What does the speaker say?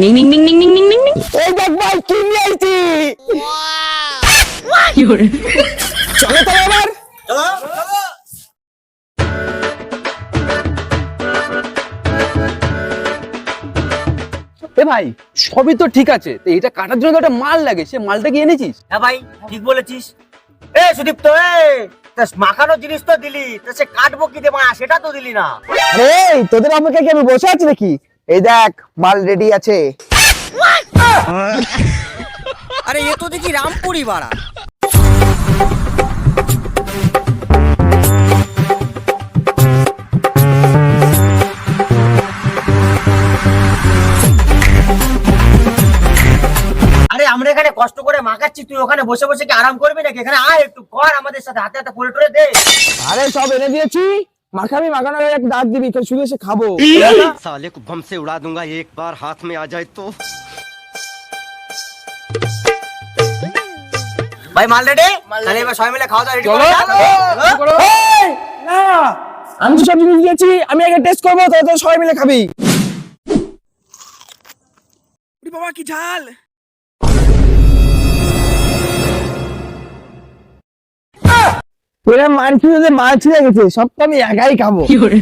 Ning Ning Ning Ning Ning Ning Ning Ning. এই দেখ ভাই কি নিয়ে আইছি। কি করে? চলো তো এবার। এ ভাই সবই তো ঠিক আছে, তো এটা কাটার জন্য তো একটা মাল লাগে, সে মালটা কি এনেছিস? হ্যাঁ ভাই ঠিক বলেছিস। এ সুদীপ্ত, মাখানো জিনিস তো দিলি, তো সে কাটবো কি দে মা, সেটা তো দিলি না। আরে তোদের অপেক্ষায় কি আমি বসে আছি নাকি? এই দেখ মাল রেডি আছে। আরে এ তো দেখি রামপুরি বাড়া। আরে আমরা এখানে কষ্ট করে মাখাচ্ছি, তুই ওখানে বসে বসে কি আরাম করবি নাকি? এখানে আয় একটু কর আমাদের সাথে, হাতে হাতে করে টরে দে। আরে সব এনে দিয়েছি, মাখানোর এক দাঁত দিবি, শুধু এসে খাবো। साले को बम से उड़ा दूंगा एक बार हाथ में आ जाए तो। ভাই মাল রেডি, তাহলে এবার সবাই মিলে খাওয়া দাওয়া রেডি চলো। করো। এই, না আমি তো সব জিনিস দিয়েছি, আমি আগে টেস্ট করবো, তারপর সবাই মিলে খাবি। বাবা কি ঝাল! তোরা মারছি মারছি লেগেছে, সব তো আমি একাই খাবো। কি করে?